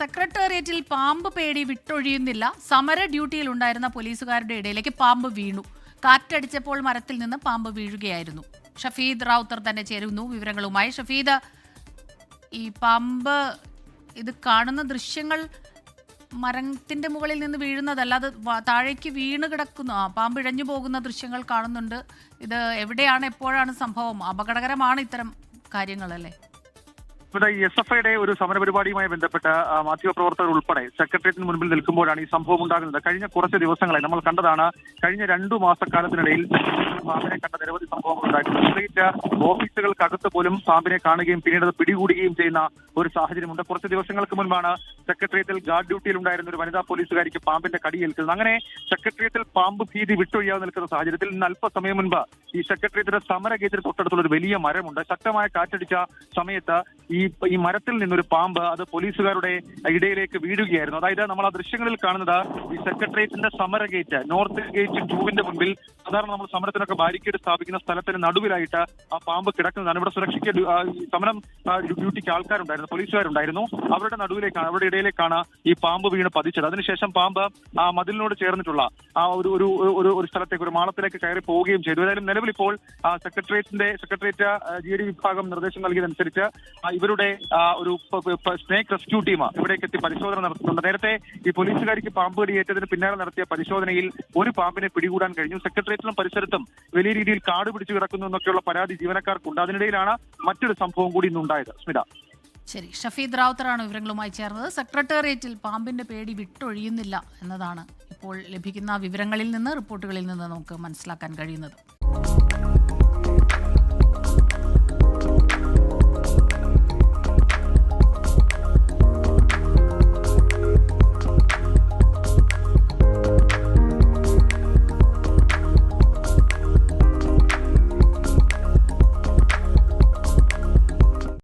സെക്രട്ടേറിയറ്റിൽ പാമ്പ് പേടി വിട്ടൊഴിയുന്നില്ല. സമര ഡ്യൂട്ടിയിലുണ്ടായിരുന്ന പോലീസുകാരുടെ ഇടയിലേക്ക് പാമ്പ് വീണു. കാറ്റടിച്ചപ്പോൾ മരത്തിൽ നിന്ന് പാമ്പ് വീഴുകയായിരുന്നു. ഷഫീദ് റാവുത്തർ തന്നെ ചേരുന്നു വിവരങ്ങളുമായി. ഷഫീദ്, ഈ പാമ്പ് ഇത് കാണുന്ന ദൃശ്യങ്ങൾ മരത്തിന്റെ മുകളിൽ നിന്ന് വീഴുന്നതല്ല, അത് താഴേക്ക് വീണ് കിടക്കുന്ന പാമ്പ് ഇഴഞ്ഞു പോകുന്ന ദൃശ്യങ്ങൾ കാണുന്നുണ്ട്. ഇത് എവിടെയാണ്, എപ്പോഴാണ് സംഭവം? അപകടകരമാണ് ഇത്തരം കാര്യങ്ങളല്ലേ? ഇവിടെ SFIയുടെ ഒരു സമരപരിപാടിയുമായി ബന്ധപ്പെട്ട മാധ്യമപ്രവർത്തകർ ഉൾപ്പെടെ സെക്രട്ടേറിയറ്റിന് മുൻപിൽ നിൽക്കുമ്പോഴാണ് ഈ സംഭവം ഉണ്ടാകുന്നത്. കഴിഞ്ഞ കുറച്ച് ദിവസങ്ങളായി നമ്മൾ കണ്ടതാണ്. കഴിഞ്ഞ 2 മാസക്കാലത്തിനിടയിൽ പാമ്പിനെ കണ്ട നിരവധി സംഭവങ്ങൾ ഉണ്ടായിട്ടുണ്ട്. പ്രത്യേകിച്ച് ഓഫീസുകൾക്കകത്ത് പോലും പാമ്പിനെ കാണുകയും പിന്നീട് അത് പിടികൂടുകയും ചെയ്യുന്ന ഒരു സാഹചര്യമുണ്ട്. കുറച്ച് ദിവസങ്ങൾക്ക് മുൻപാണ് സെക്രട്ടേറിയറ്റിൽ ഗാർഡ് ഡ്യൂട്ടിയിൽ ഉണ്ടായിരുന്ന ഒരു വനിതാ പോലീസുകാരിക്ക് പാമ്പിന്റെ കടിയേൽക്കുന്നത്. അങ്ങനെ സെക്രട്ടേറിയറ്റിൽ പാമ്പ് ഭീതി വിട്ടൊഴിയാതെ നിൽക്കുന്ന സാഹചര്യത്തിൽ ഇന്ന് അല്പസമയം മുൻപ് ഈ സെക്രട്ടേറിയറ്റിന്റെ സമര ഗേറ്റിന് തൊട്ടടുത്തുള്ള ഒരു വലിയ മരമുണ്ട്. ശക്തമായ കാറ്റടിച്ച സമയത്ത് ഈ മരത്തിൽ നിന്നൊരു പാമ്പ് അത് പോലീസുകാരുടെ ഇടയിലേക്ക് വീഴുകയായിരുന്നു. അതായത് നമ്മൾ ആ ദൃശ്യങ്ങളിൽ കാണുന്നത് ഈ സെക്രട്ടേറിയറ്റിന്റെ സമര ഗേറ്റ്, നോർത്ത് ഗേറ്റ് 2-ന്റെ മുൻപിൽ സാധാരണ നമ്മൾ സമരത്തിനൊക്കെ ബാരിക്കേഡ് സ്ഥാപിക്കുന്ന സ്ഥലത്തിന് നടുവിലായിട്ട് ആ പാമ്പ് കിടക്കുന്നതാണ്. ഇവിടെ സുരക്ഷയ്ക്ക് സമരം ഡ്യൂട്ടിക്ക് ആൾക്കാരുണ്ടായിരുന്നു, പോലീസുകാരുണ്ടായിരുന്നു. അവരുടെ നടുവിലേക്കാണ്, അവരുടെ ഇടയിലേക്കാണ് ഈ പാമ്പ് വീണ് പതിച്ചത്. അതിനുശേഷം പാമ്പ് ആ മതിലിനോട് ചേർന്നിട്ടുള്ള ആ ഒരു സ്ഥലത്തേക്ക്, ഒരു മാളത്തിലേക്ക് കയറി പോവുകയും ചെയ്തു. ഏതായാലും നിലവിൽ ഇപ്പോൾ സെക്രട്ടേറിയറ്റ് GD വിഭാഗം നിർദ്ദേശം നൽകിയതനുസരിച്ച് ഇവരുടെ ഒരു സ്നേക് റെസ്ക്യൂ ടീം ഇവിടേക്ക് എത്തി പരിശോധന നടത്തുന്നുണ്ട്. നേരത്തെ ഈ പോലീസുകാരിക്ക് പാമ്പ് കടിയേറ്റതിന് പിന്നാലെ നടത്തിയ പരിശോധനയിൽ ഒരു പാമ്പിനെ പിടികൂടാൻ കഴിഞ്ഞു. സെക്രട്ടേറിയറ്റിലും പരിസരത്തും വലിയ രീതിയിൽ കാട് പിടിച്ചു കിടക്കുന്നു എന്നൊക്കെയുള്ള പരാതി ജീവനക്കാർക്കുണ്ട്. അതിനിടയിലാണ് മറ്റൊരു സംഭവം കൂടി ഇന്നുണ്ടായത്. സ്മിത, ശരി. ഷഫീദ് റാവുത്തറാണ് വിവരങ്ങളുമായി ചേർന്നത്. സെക്രട്ടേറിയറ്റിൽ പാമ്പിന്റെ പേടി വിട്ടൊഴിയുന്നില്ല എന്നതാണ് ഇപ്പോൾ ലഭിക്കുന്ന വിവരങ്ങളിൽ നിന്ന്, റിപ്പോർട്ടുകളിൽ നിന്ന് നമുക്ക് മനസ്സിലാക്കാൻ കഴിയുന്നത്.